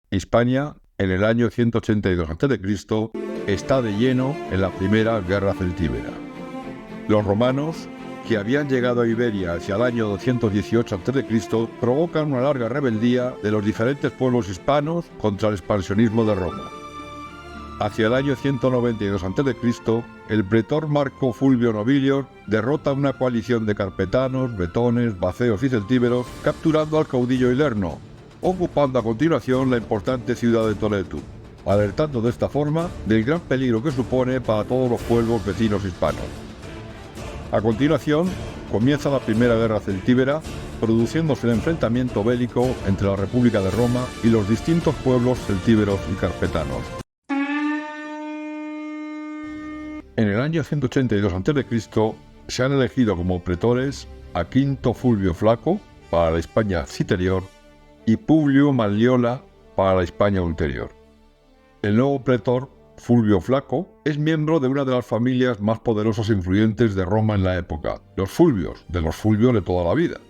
Hispania, en el año 182 a.C., está de lleno en la primera guerra celtíbera. Los romanos, que habían llegado a Iberia hacia el año 218 a.C., provocan una larga rebeldía de los diferentes pueblos hispanos contra el expansionismo de Roma. Hacia el año 192 a.C., el pretor Marco Fulvio Nobilior derrota una coalición de carpetanos, bretones, vaceos y celtíberos, capturando al caudillo Hilerno, ocupando a continuación la importante ciudad de Toledo, alertando de esta forma del gran peligro que supone para todos los pueblos vecinos hispanos. A continuación, comienza la primera guerra celtíbera, produciéndose el enfrentamiento bélico entre la República de Roma y los distintos pueblos celtíberos y carpetanos. En el año 182 a.C. se han elegido como pretores a Quinto Fulvio Flaco para la Hispania Citerior y Publio Manliola para la Hispania Ulterior. El nuevo pretor, Fulvio Flaco, es miembro de una de las familias más poderosas e influyentes de Roma en la época, los Fulvios, de los Fulvios de toda la vida.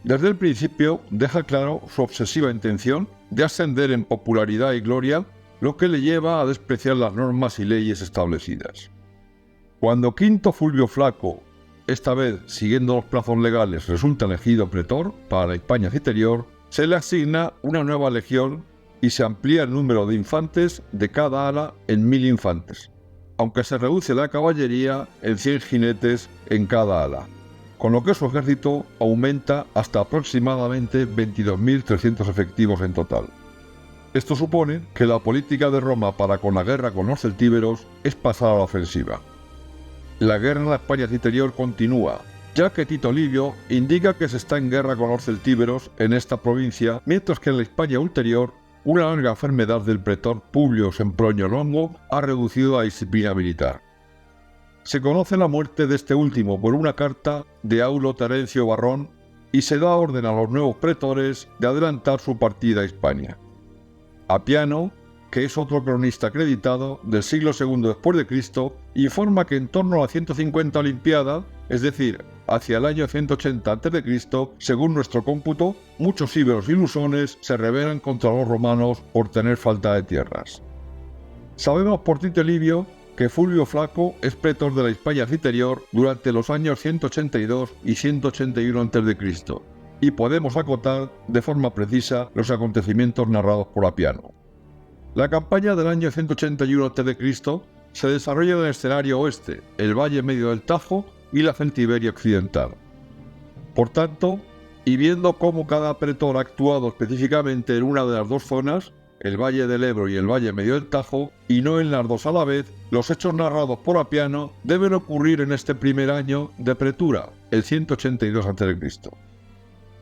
Desde el principio deja claro su obsesiva intención de ascender en popularidad y gloria, lo que le lleva a despreciar las normas y leyes establecidas. Cuando Quinto Fulvio Flaco, esta vez siguiendo los plazos legales, resulta elegido pretor para la Hispania Citerior, se le asigna una nueva legión y se amplía el número de infantes de cada ala en 1000 infantes, aunque se reduce la caballería en 100 jinetes en cada ala, con lo que su ejército aumenta hasta aproximadamente 22.300 efectivos en total. Esto supone que la política de Roma para con la guerra con los celtíberos es pasar a la ofensiva. La guerra en la Hispania Citerior continúa, ya que Tito Livio indica que se está en guerra con los celtíberos en esta provincia, mientras que en la Hispania Ulterior, una larga enfermedad del pretor Publio Sempronio Longo ha reducido la disciplina militar. Se conoce la muerte de este último por una carta de Aulo Terencio Varrón y se da orden a los nuevos pretores de adelantar su partida a Hispania. Apiano, que es otro cronista acreditado del siglo II después de Cristo, informa que en torno a la 150 Olimpiada, es decir, hacia el año 180 a.C., según nuestro cómputo, muchos íberos y lusones se rebelan contra los romanos por tener falta de tierras. Sabemos por Tito Livio que Fulvio Flaco es pretor de la Hispania Citerior durante los años 182 y 181 a.C., y podemos acotar de forma precisa los acontecimientos narrados por Apiano. La campaña del año 181 a.C. se desarrolla en el escenario oeste, el valle medio del Tajo y la Celtiberia occidental. Por tanto, y viendo cómo cada pretor ha actuado específicamente en una de las dos zonas, el valle del Ebro y el valle medio del Tajo, y no en las dos a la vez, los hechos narrados por Apiano deben ocurrir en este primer año de pretura, el 182 a.C.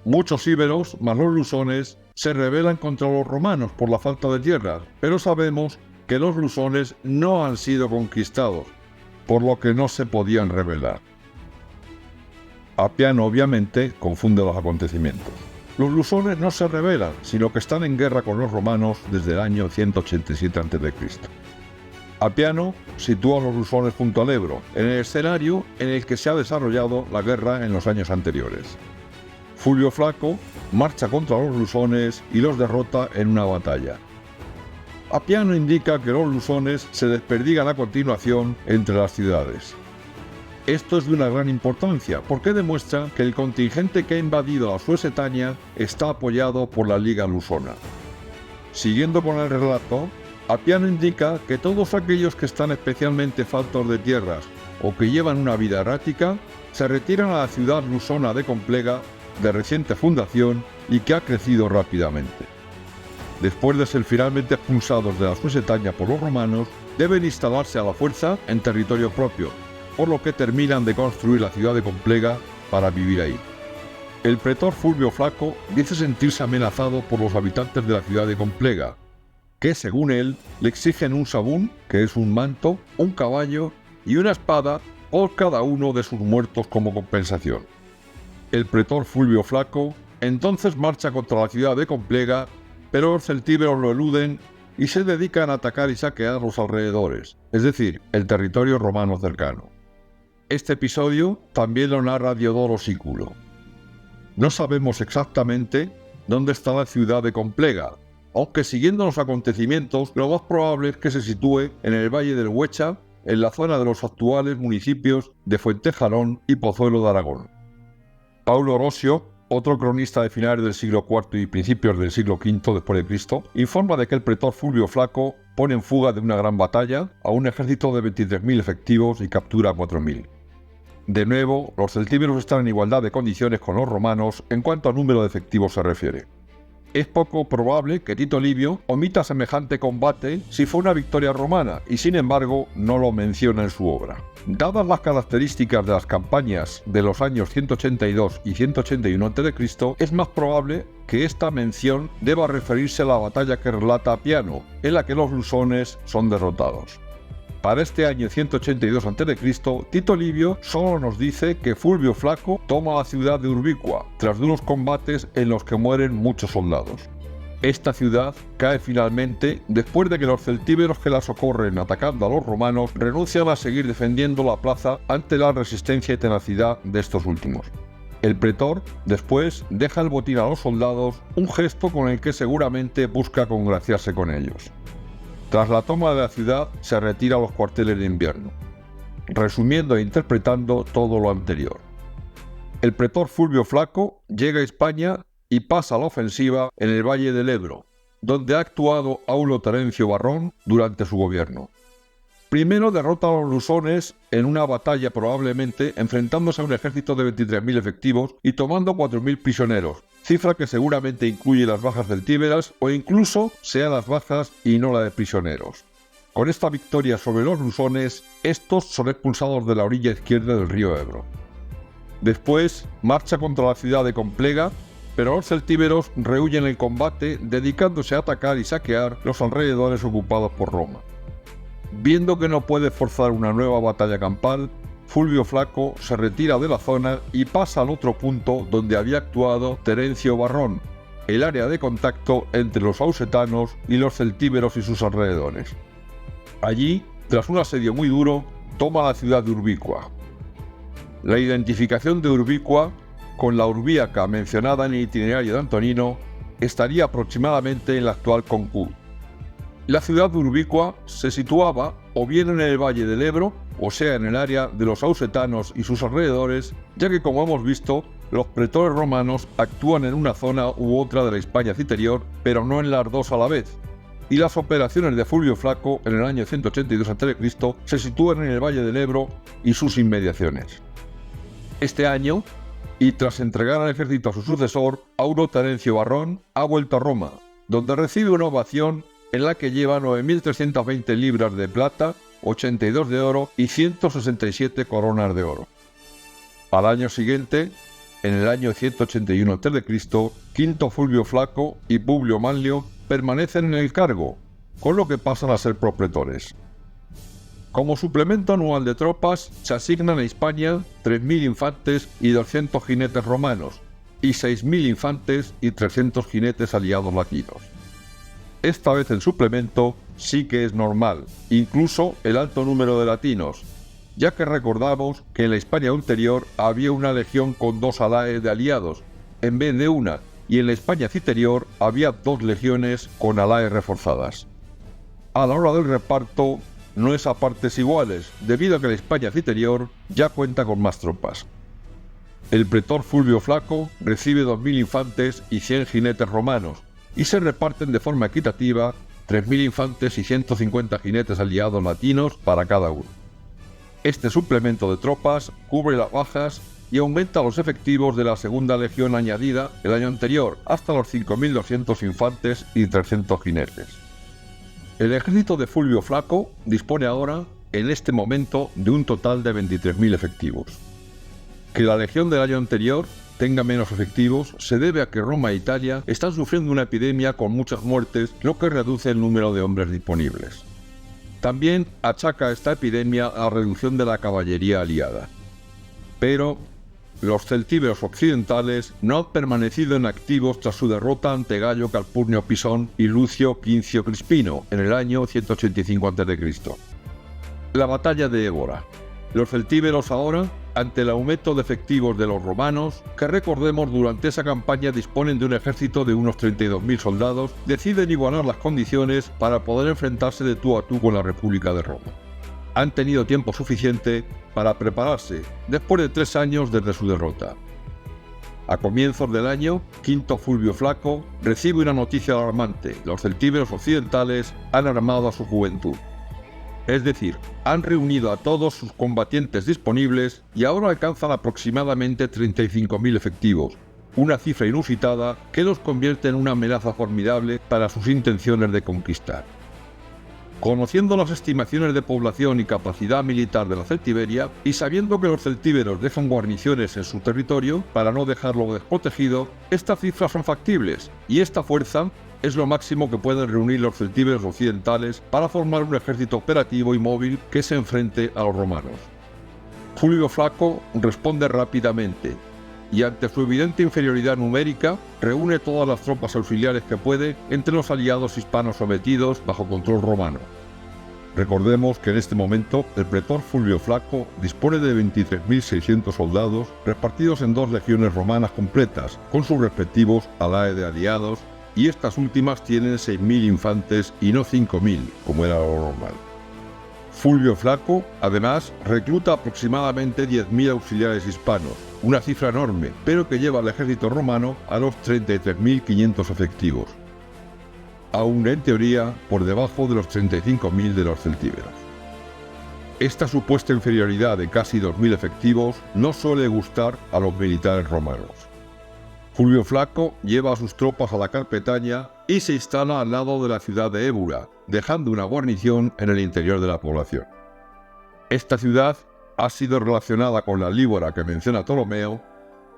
Muchos íberos, más los lusones, se rebelan contra los romanos por la falta de tierras, pero sabemos que los lusones no han sido conquistados, por lo que no se podían rebelar. Apiano obviamente confunde los acontecimientos. Los lusones no se rebelan, sino que están en guerra con los romanos desde el año 187 a.C. Apiano sitúa a los lusones junto al Ebro, en el escenario en el que se ha desarrollado la guerra en los años anteriores. Fulvio Flaco marcha contra los lusones y los derrota en una batalla. Apiano indica que los lusones se desperdigan a continuación entre las ciudades. Esto es de una gran importancia porque demuestra que el contingente que ha invadido la Suesetaña está apoyado por la Liga Lusona. Siguiendo con el relato, Apiano indica que todos aquellos que están especialmente faltos de tierras o que llevan una vida errática se retiran a la ciudad lusona de Complega, de reciente fundación y que ha crecido rápidamente. Después de ser finalmente expulsados de la Suesetaña por los romanos, deben instalarse a la fuerza en territorio propio, por lo que terminan de construir la ciudad de Complega para vivir ahí. El pretor Fulvio Flaco dice sentirse amenazado por los habitantes de la ciudad de Complega, que según él le exigen un sabún, que es un manto, un caballo y una espada por cada uno de sus muertos como compensación. El pretor Fulvio Flaco entonces marcha contra la ciudad de Complega, pero los celtíberos lo eluden y se dedican a atacar y saquear los alrededores, es decir, el territorio romano cercano. Este episodio también lo narra Diodoro Sículo. No sabemos exactamente dónde está la ciudad de Complega, aunque siguiendo los acontecimientos, lo más probable es que se sitúe en el valle del Huecha, en la zona de los actuales municipios de Fuentejalón y Pozuelo de Aragón. Paulo Orosio, otro cronista de finales del siglo IV y principios del siglo V después de Cristo, informa de que el pretor Fulvio Flaco pone en fuga de una gran batalla a un ejército de 23.000 efectivos y captura a 4.000. De nuevo, los celtíberos están en igualdad de condiciones con los romanos en cuanto a número de efectivos se refiere. Es poco probable que Tito Livio omita semejante combate si fue una victoria romana y sin embargo no lo menciona en su obra. Dadas las características de las campañas de los años 182 y 181 a.C., es más probable que esta mención deba referirse a la batalla que relata Apiano, en la que los lusones son derrotados. Para este año 182 a.C., Tito Livio solo nos dice que Fulvio Flaco toma la ciudad de Urbicua, tras de unos combates en los que mueren muchos soldados. Esta ciudad cae finalmente después de que los celtíberos que la socorren atacando a los romanos renuncian a seguir defendiendo la plaza ante la resistencia y tenacidad de estos últimos. El pretor, después, deja el botín a los soldados, un gesto con el que seguramente busca congraciarse con ellos. Tras la toma de la ciudad, se retira a los cuarteles de invierno, resumiendo e interpretando todo lo anterior. El pretor Fulvio Flaco llega a España y pasa a la ofensiva en el Valle del Ebro, donde ha actuado Aulo Terencio Varrón durante su gobierno. Primero derrota a los lusones en una batalla probablemente enfrentándose a un ejército de 23.000 efectivos y tomando 4.000 prisioneros, cifra que seguramente incluye las bajas celtíberas o incluso sean las bajas y no la de prisioneros. Con esta victoria sobre los lusones, estos son expulsados de la orilla izquierda del río Ebro. Después marcha contra la ciudad de Complega, pero los celtíberos rehuyen el combate dedicándose a atacar y saquear los alrededores ocupados por Roma. Viendo que no puede forzar una nueva batalla campal, Fulvio Flaco se retira de la zona y pasa al otro punto donde había actuado Terencio Varrón, el área de contacto entre los ausetanos y los celtíberos y sus alrededores. Allí, tras un asedio muy duro, toma la ciudad de Urbicua. La identificación de Urbicua con la Urbíaca mencionada en el itinerario de Antonino estaría aproximadamente en la actual Concú. La ciudad de Urbicua se situaba o bien en el Valle del Ebro, o sea en el área de los ausetanos y sus alrededores, ya que como hemos visto, los pretores romanos actúan en una zona u otra de la España citerior, pero no en las dos a la vez, y las operaciones de Fulvio Flaco en el año 182 a.C. se sitúan en el Valle del Ebro y sus inmediaciones. Este año, y tras entregar al ejército a su sucesor, Aulo Terencio Varrón ha vuelto a Roma, donde recibe una ovación en la que lleva 9.320 libras de plata, 82 de oro y 167 coronas de oro. Al año siguiente, en el año 181 a.C., Quinto Fulvio Flaco y Publio Manlio permanecen en el cargo, con lo que pasan a ser propretores. Como suplemento anual de tropas, se asignan a Hispania 3.000 infantes y 200 jinetes romanos, y 6.000 infantes y 300 jinetes aliados latinos. Esta vez el suplemento sí que es normal, incluso el alto número de latinos, ya que recordamos que en la Hispania ulterior había una legión con 2 alaes de aliados, en vez de una, y en la España citerior había 2 legiones con alaes reforzadas. A la hora del reparto no es a partes iguales, debido a que la España citerior ya cuenta con más tropas. El pretor Fulvio Flaco recibe 2.000 infantes y 100 jinetes romanos, y se reparten de forma equitativa 3.000 infantes y 150 jinetes aliados latinos para cada uno. Este suplemento de tropas cubre las bajas y aumenta los efectivos de la segunda legión añadida el año anterior hasta los 5.200 infantes y 300 jinetes. El ejército de Fulvio Flaco dispone ahora, en este momento, de un total de 23.000 efectivos. Que la legión del año anterior tenga menos efectivos se debe a que Roma e Italia están sufriendo una epidemia con muchas muertes, lo que reduce el número de hombres disponibles. También achaca esta epidemia a la reducción de la caballería aliada. Pero los celtíberos occidentales no han permanecido inactivos tras su derrota ante Gayo Calpurnio Pisón y Lucio Quincio Crispino en el año 185 a.C. La batalla de Évora. Los celtíberos ahora Ante el aumento de efectivos de los romanos, que recordemos durante esa campaña disponen de un ejército de unos 32.000 soldados, deciden igualar las condiciones para poder enfrentarse de tú a tú con la República de Roma. Han tenido tiempo suficiente para prepararse, después de 3 años desde su derrota. A comienzos del año, Quinto Fulvio Flaco recibe una noticia alarmante: los celtíberos occidentales han armado a su juventud. Es decir, han reunido a todos sus combatientes disponibles y ahora alcanzan aproximadamente 35.000 efectivos, una cifra inusitada que los convierte en una amenaza formidable para sus intenciones de conquistar. Conociendo las estimaciones de población y capacidad militar de la Celtiberia, y sabiendo que los celtíberos dejan guarniciones en su territorio para no dejarlo desprotegido, estas cifras son factibles, y esta fuerza es lo máximo que pueden reunir los celtíberos occidentales para formar un ejército operativo y móvil que se enfrente a los romanos. Fulvio Flaco responde rápidamente, y ante su evidente inferioridad numérica, reúne todas las tropas auxiliares que puede entre los aliados hispanos sometidos bajo control romano. Recordemos que en este momento el pretor Fulvio Flaco dispone de 23.600 soldados repartidos en 2 legiones romanas completas, con sus respectivos alae de aliados, y estas últimas tienen 6.000 infantes y no 5.000, como era lo normal. Fulvio Flaco, además, recluta aproximadamente 10.000 auxiliares hispanos, una cifra enorme, pero que lleva al ejército romano a los 33.500 efectivos, aún en teoría por debajo de los 35.000 de los celtíberos. Esta supuesta inferioridad de casi 2.000 efectivos no suele gustar a los militares romanos. Fulvio Flaco lleva a sus tropas a la Carpetania y se instala al lado de la ciudad de Ébura, dejando una guarnición en el interior de la población. Esta ciudad ha sido relacionada con la Líbora que menciona Ptolomeo,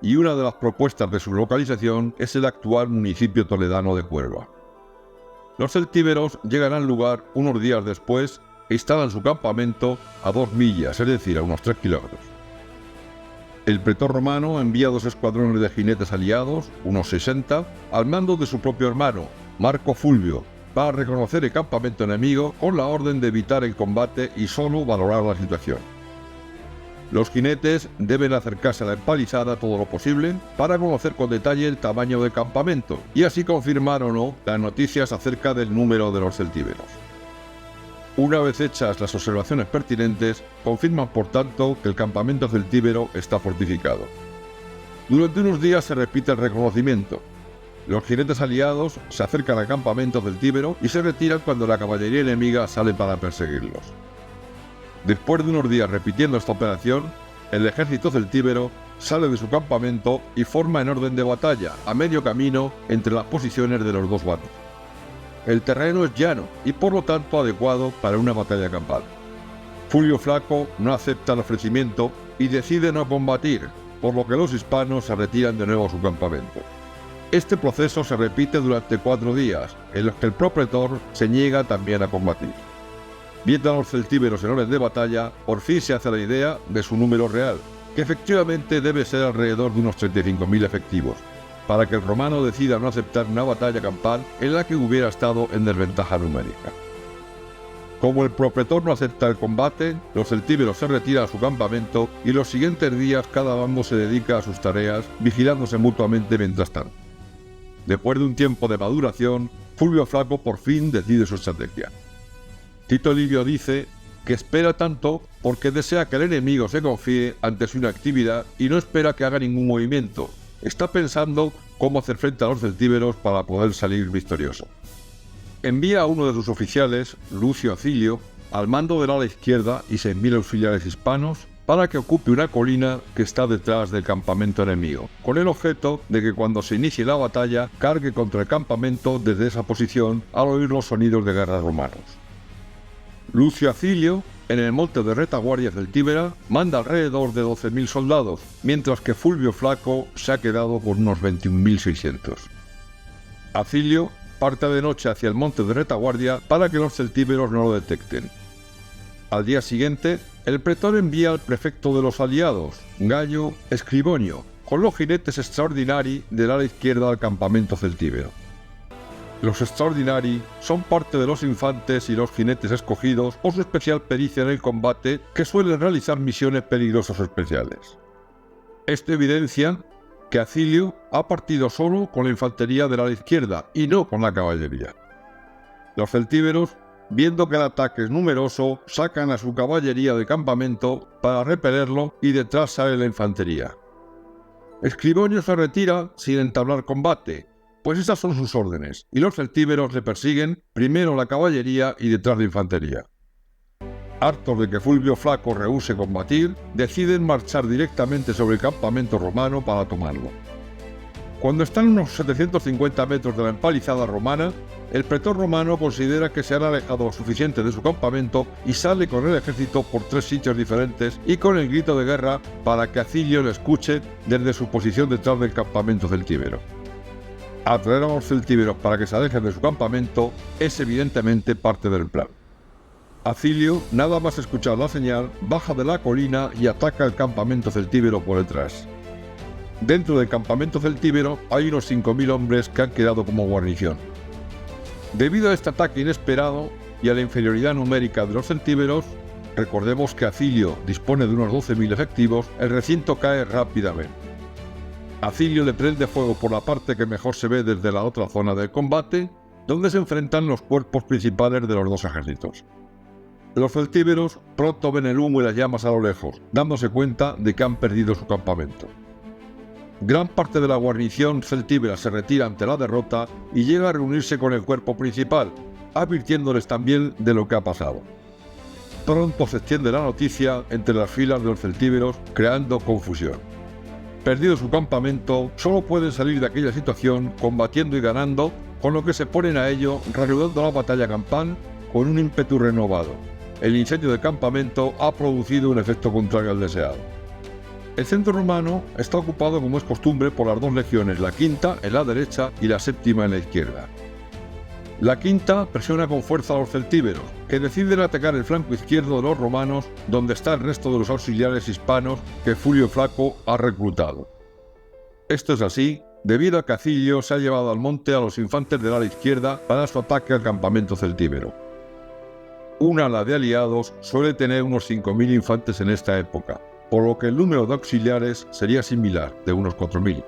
y una de las propuestas de su localización es el actual municipio toledano de Cuerva. Los celtíberos llegan al lugar unos días después e instalan su campamento a 2 millas, es decir, a unos 3 kilómetros. El pretor romano envía 2 escuadrones de jinetes aliados, unos 60, al mando de su propio hermano, Marco Fulvio, para reconocer el campamento enemigo con la orden de evitar el combate y solo valorar la situación. Los jinetes deben acercarse a la empalizada todo lo posible para conocer con detalle el tamaño del campamento y así confirmar o no las noticias acerca del número de los celtíberos. Una vez hechas las observaciones pertinentes, confirman por tanto que el campamento celtíbero está fortificado. Durante unos días se repite el reconocimiento. Los jinetes aliados se acercan al campamento celtíbero y se retiran cuando la caballería enemiga sale para perseguirlos. Después de unos días repitiendo esta operación, el ejército celtíbero sale de su campamento y forma en orden de batalla, a medio camino entre las posiciones de los dos bandos. El terreno es llano y por lo tanto adecuado para una batalla campal. Fulvio Flaco no acepta el ofrecimiento y decide no combatir, por lo que los hispanos se retiran de nuevo a su campamento. Este proceso se repite durante 4 días, en los que el propretor se niega también a combatir. Viendo a los celtíberos en orden de batalla, por fin se hace la idea de su número real, que efectivamente debe ser alrededor de unos 35.000 efectivos, para que el romano decida no aceptar una batalla campal en la que hubiera estado en desventaja numérica. Como el propretor no acepta el combate, los celtíberos se retiran a su campamento y los siguientes días cada bando se dedica a sus tareas, vigilándose mutuamente mientras tanto. Después de un tiempo de maduración, Fulvio Flaco por fin decide su estrategia. Tito Livio dice que espera tanto porque desea que el enemigo se confíe ante su inactividad y no espera que haga ningún movimiento. Está pensando cómo hacer frente a los celtíberos para poder salir victorioso. Envía a uno de sus oficiales, Lucio Acilio, al mando del ala izquierda y 6.000 auxiliares hispanos para que ocupe una colina que está detrás del campamento enemigo, con el objeto de que cuando se inicie la batalla cargue contra el campamento desde esa posición al oír los sonidos de guerra romanos. Lucio Acilio, en el monte de retaguardia celtíbera, manda alrededor de 12.000 soldados, mientras que Fulvio Flaco se ha quedado con unos 21.600. Acilio parte de noche hacia el monte de retaguardia para que los celtíberos no lo detecten. Al día siguiente, el pretor envía al prefecto de los aliados, Gayo Escribonio, con los jinetes extraordinari del ala izquierda al campamento celtíbero. Los extraordinari son parte de los infantes y los jinetes escogidos por su especial pericia en el combate, que suelen realizar misiones peligrosas o especiales. Esto evidencia que Acilio ha partido solo con la infantería del ala izquierda y no con la caballería. Los celtíberos, viendo que el ataque es numeroso, sacan a su caballería de campamento para repelerlo y detrás sale la infantería. Escribonio se retira sin entablar combate, pues esas son sus órdenes, y los celtíberos le persiguen primero la caballería y detrás la infantería. Hartos de que Fulvio Flaco rehúse combatir, deciden marchar directamente sobre el campamento romano para tomarlo. Cuando están a unos 750 metros de la empalizada romana, el pretor romano considera que se han alejado lo suficiente de su campamento y sale con el ejército por 3 sitios diferentes y con el grito de guerra para que Acilio lo escuche desde su posición detrás del campamento celtíbero. Atraer a los celtíberos para que se alejen de su campamento es evidentemente parte del plan. Acilio, nada más escuchar la señal, baja de la colina y ataca el campamento celtíbero por detrás. Dentro del campamento celtíbero hay unos 5.000 hombres que han quedado como guarnición. Debido a este ataque inesperado y a la inferioridad numérica de los celtíberos, recordemos que Acilio dispone de unos 12.000 efectivos, el recinto cae rápidamente. Acilio le prende fuego por la parte que mejor se ve desde la otra zona del combate, donde se enfrentan los cuerpos principales de los dos ejércitos. Los celtíberos pronto ven el humo y las llamas a lo lejos, dándose cuenta de que han perdido su campamento. Gran parte de la guarnición celtíbera se retira ante la derrota y llega a reunirse con el cuerpo principal, advirtiéndoles también de lo que ha pasado. Pronto se extiende la noticia entre las filas de los celtíberos, creando confusión. Perdido su campamento, solo pueden salir de aquella situación combatiendo y ganando, con lo que se ponen a ello reanudando la batalla campal con un ímpetu renovado. El incendio del campamento ha producido un efecto contrario al deseado. El centro romano está ocupado, como es costumbre, por las 2 legiones, la quinta en la derecha y la séptima en la izquierda. La quinta presiona con fuerza a los celtíberos, que deciden atacar el flanco izquierdo de los romanos, donde está el resto de los auxiliares hispanos que Fulvio Flaco ha reclutado. Esto es así debido a que Acilio se ha llevado al monte a los infantes del ala izquierda para su ataque al campamento celtíbero. Un ala de aliados suele tener unos 5.000 infantes en esta época, por lo que el número de auxiliares sería similar, de unos 4.000.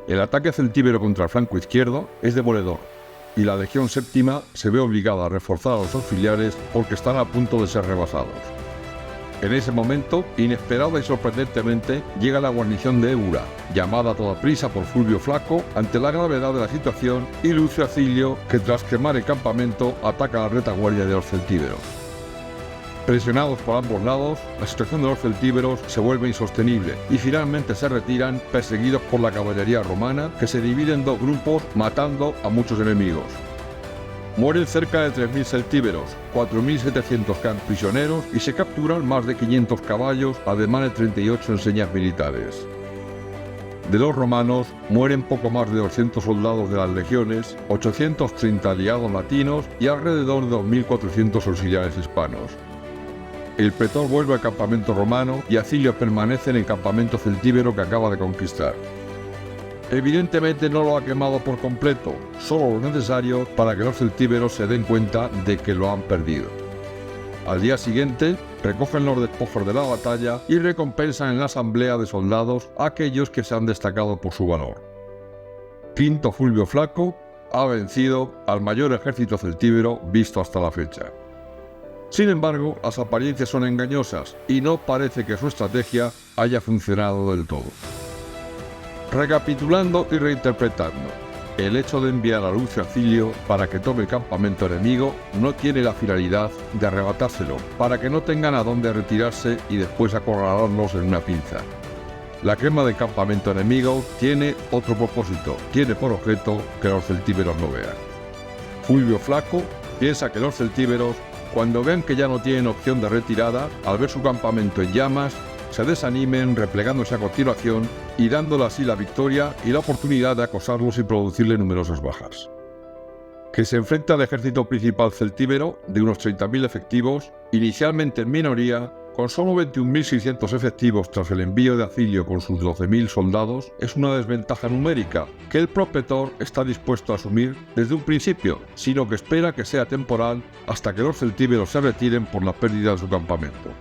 El ataque celtíbero contra el flanco izquierdo es demoledor, y la legión séptima se ve obligada a reforzar a los auxiliares porque están a punto de ser rebasados. En ese momento, inesperada y sorprendentemente, llega la guarnición de Ébura, llamada a toda prisa por Fulvio Flaco ante la gravedad de la situación, y Lucio Acilio, que tras quemar el campamento ataca la retaguardia de los celtíberos. Presionados por ambos lados, la situación de los celtíberos se vuelve insostenible y finalmente se retiran perseguidos por la caballería romana, que se divide en 2 grupos matando a muchos enemigos. Mueren cerca de 3.000 celtíberos, 4.700 quedan prisioneros y se capturan más de 500 caballos, además de 38 enseñas militares. De los romanos mueren poco más de 200 soldados de las legiones, 830 aliados latinos y alrededor de 2.400 auxiliares hispanos. El pretor vuelve al campamento romano y Acilio permanece en el campamento celtíbero que acaba de conquistar. Evidentemente no lo ha quemado por completo, solo lo necesario para que los celtíberos se den cuenta de que lo han perdido. Al día siguiente, recogen los despojos de la batalla y recompensan en la asamblea de soldados a aquellos que se han destacado por su valor. Quinto Fulvio Flaco ha vencido al mayor ejército celtíbero visto hasta la fecha. Sin embargo, las apariencias son engañosas y no parece que su estrategia haya funcionado del todo. Recapitulando y reinterpretando, el hecho de enviar a Lucio Acilio para que tome el campamento enemigo no tiene la finalidad de arrebatárselo, para que no tengan a dónde retirarse y después acorralarlos en una pinza. La quema del campamento enemigo tiene otro propósito, tiene por objeto que los celtíberos lo vean. Fulvio Flaco piensa que los celtíberos, cuando vean que ya no tienen opción de retirada, al ver su campamento en llamas, se desanimen replegándose a continuación y dándole así la victoria y la oportunidad de acosarlos y producirle numerosas bajas. Que se enfrenta al ejército principal celtíbero de unos 30.000 efectivos, inicialmente en minoría, Con solo 21.600 efectivos tras el envío de Acilio con sus 12.000 soldados, es una desventaja numérica que el Propretor está dispuesto a asumir desde un principio, sino que espera que sea temporal hasta que los celtíberos se retiren por la pérdida de su campamento.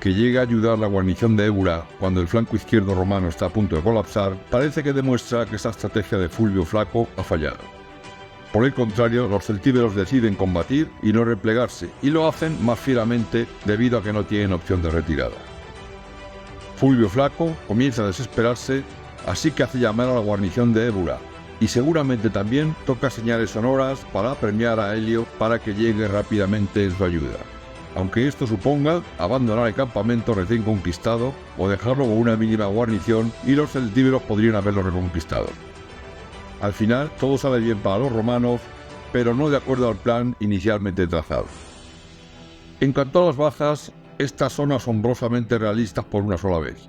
Que llegue a ayudar la guarnición de Évora cuando el flanco izquierdo romano está a punto de colapsar, parece que demuestra que esta estrategia de Fulvio Flaco ha fallado. Por el contrario, los celtíberos deciden combatir y no replegarse, y lo hacen más fieramente debido a que no tienen opción de retirada. Fulvio Flaco comienza a desesperarse, así que hace llamar a la guarnición de Évora, y seguramente también toca señales sonoras para apremiar a Helio para que llegue rápidamente en su ayuda, aunque esto suponga abandonar el campamento recién conquistado o dejarlo con una mínima guarnición y los celtíberos podrían haberlo reconquistado. Al final, todo sale bien para los romanos, pero no de acuerdo al plan inicialmente trazado. En cuanto a las bajas, estas son asombrosamente realistas por una sola vez.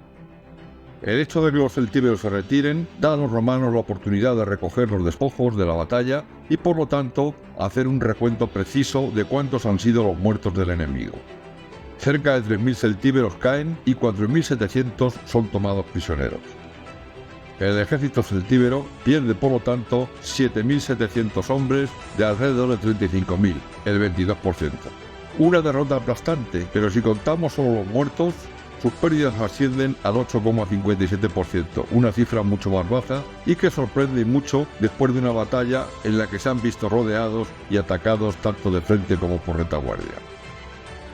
El hecho de que los celtíberos se retiren da a los romanos la oportunidad de recoger los despojos de la batalla y por lo tanto hacer un recuento preciso de cuántos han sido los muertos del enemigo. Cerca de 3.000 celtíberos caen y 4.700 son tomados prisioneros. El ejército celtíbero pierde por lo tanto 7.700 hombres de alrededor de 35.000, el 22%. Una derrota aplastante, pero si contamos solo los muertos, sus pérdidas ascienden al 8,57%, una cifra mucho más baja y que sorprende mucho después de una batalla en la que se han visto rodeados y atacados tanto de frente como por retaguardia.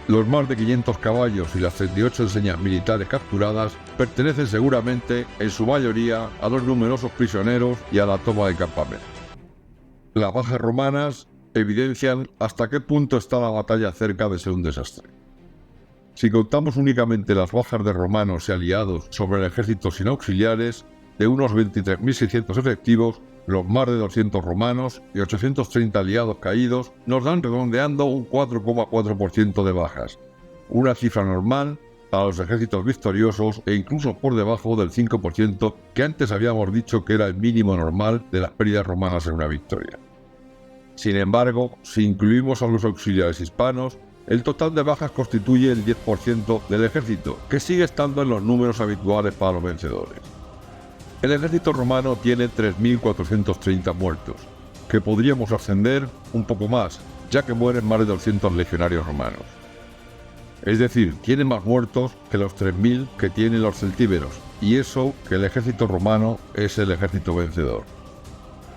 Los más de 500 caballos y las 38 enseñas militares capturadas pertenecen seguramente, en su mayoría, a los numerosos prisioneros y a la toma de campamento. Las bajas romanas evidencian hasta qué punto está la batalla cerca de ser un desastre. Si contamos únicamente las bajas de romanos y aliados sobre el ejército sin auxiliares, de unos 23.600 efectivos, los más de 200 romanos y 830 aliados caídos nos dan redondeando un 4,4% de bajas, una cifra normal para los ejércitos victoriosos e incluso por debajo del 5% que antes habíamos dicho que era el mínimo normal de las pérdidas romanas en una victoria. Sin embargo, si incluimos a los auxiliares hispanos, el total de bajas constituye el 10% del ejército, que sigue estando en los números habituales para los vencedores. El ejército romano tiene 3.430 muertos, que podríamos ascender un poco más, ya que mueren más de 200 legionarios romanos. Es decir, tiene más muertos que los 3.000 que tienen los celtíberos, y eso que el ejército romano es el ejército vencedor.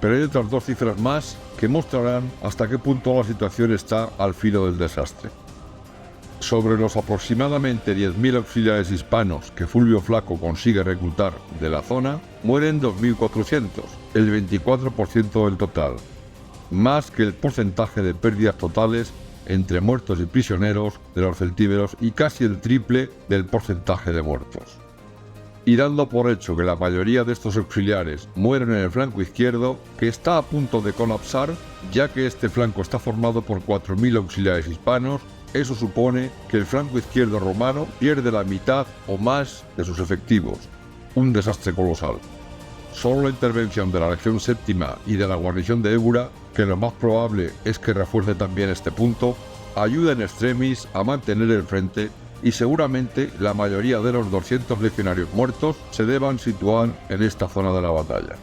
Pero hay otras dos cifras más que mostrarán hasta qué punto la situación está al filo del desastre. Sobre los aproximadamente 10.000 auxiliares hispanos que Fulvio Flaco consigue reclutar de la zona, mueren 2.400, el 24% del total, más que el porcentaje de pérdidas totales entre muertos y prisioneros de los celtíberos y casi el triple del porcentaje de muertos. Y dando por hecho que la mayoría de estos auxiliares mueren en el flanco izquierdo, que está a punto de colapsar, ya que este flanco está formado por 4.000 auxiliares hispanos, eso supone que el flanco izquierdo romano pierde la mitad o más de sus efectivos. Un desastre colosal. Solo la intervención de la Legión Séptima y de la guarnición de Évora, que lo más probable es que refuerce también este punto, ayuda en extremis a mantener el frente y seguramente la mayoría de los 200 legionarios muertos se deban situar en esta zona de la batalla.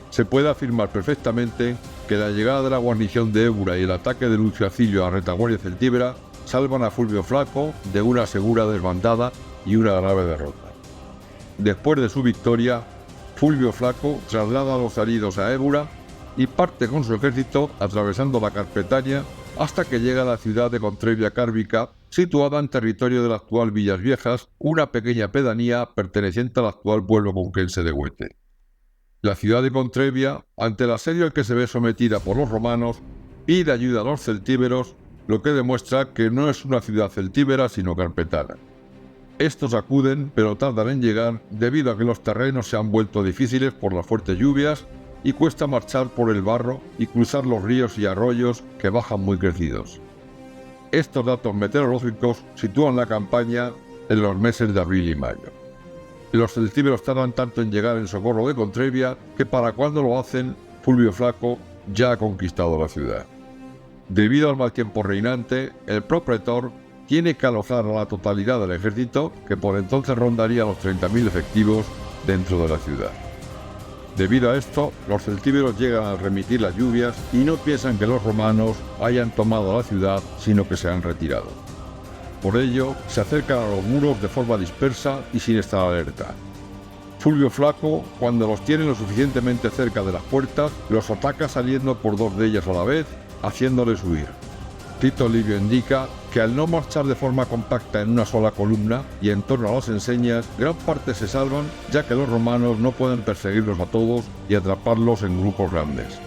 Se puede afirmar perfectamente que la llegada de la guarnición de Évora y el ataque de Lucio Acilio a retaguardia celtíbera salvan a Fulvio Flaco de una segura desbandada y una grave derrota. Después de su victoria, Fulvio Flaco traslada a los heridos a Évora y parte con su ejército atravesando la Carpetania hasta que llega a la ciudad de Contrevia Cárbica, situada en territorio de la actual Villas Viejas, una pequeña pedanía perteneciente al actual pueblo conquense de Huete. La ciudad de Contrevia, ante el asedio al que se ve sometida por los romanos, pide ayuda a los celtíberos, lo que demuestra que no es una ciudad celtíbera sino carpetana. Estos acuden, pero tardan en llegar debido a que los terrenos se han vuelto difíciles por las fuertes lluvias y cuesta marchar por el barro y cruzar los ríos y arroyos que bajan muy crecidos. Estos datos meteorológicos sitúan la campaña en los meses de abril y mayo. Los celtíberos tardan tanto en llegar en socorro de Contrevia que para cuando lo hacen, Fulvio Flaco ya ha conquistado la ciudad. Debido al mal tiempo reinante, el Propretor tiene que alojar a la totalidad del ejército, que por entonces rondaría los 30.000 efectivos dentro de la ciudad. Debido a esto, los celtíberos llegan a remitir las lluvias y no piensan que los romanos hayan tomado la ciudad, sino que se han retirado. Por ello, se acercan a los muros de forma dispersa y sin estar alerta. Fulvio Flaco, cuando los tiene lo suficientemente cerca de las puertas, los ataca saliendo por dos de ellas a la vez, haciéndoles huir. Tito Livio indica que al no marchar de forma compacta en una sola columna y en torno a las enseñas, gran parte se salvan, ya que los romanos no pueden perseguirlos a todos y atraparlos en grupos grandes.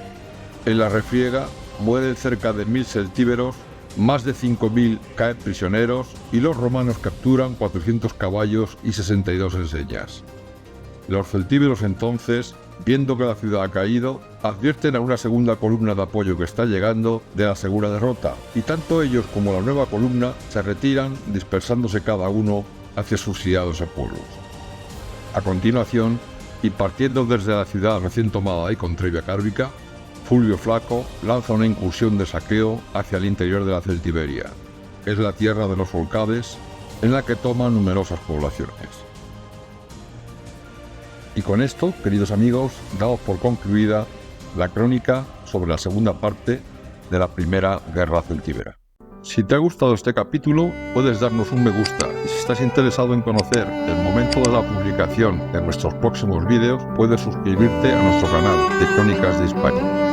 En la refriega mueren cerca de 1.000 celtíberos, más de 5.000 caen prisioneros y los romanos capturan 400 caballos y 62 enseñas. Los celtíberos entonces, viendo que la ciudad ha caído, advierten a una segunda columna de apoyo que está llegando de la segura derrota, y tanto ellos como la nueva columna se retiran, dispersándose cada uno hacia sus sitiados pueblos. A continuación, y partiendo desde la ciudad recién tomada y con Trebia Cárbica, Fulvio Flaco lanza una incursión de saqueo hacia el interior de la Celtiberia, que es la tierra de los Folcades, en la que toma numerosas poblaciones. Y con esto, queridos amigos, damos por concluida la crónica sobre la segunda parte de la primera guerra celtíbera. Si te ha gustado este capítulo, puedes darnos un me gusta, y si estás interesado en conocer el momento de la publicación de nuestros próximos vídeos, puedes suscribirte a nuestro canal de Crónicas de Hispania.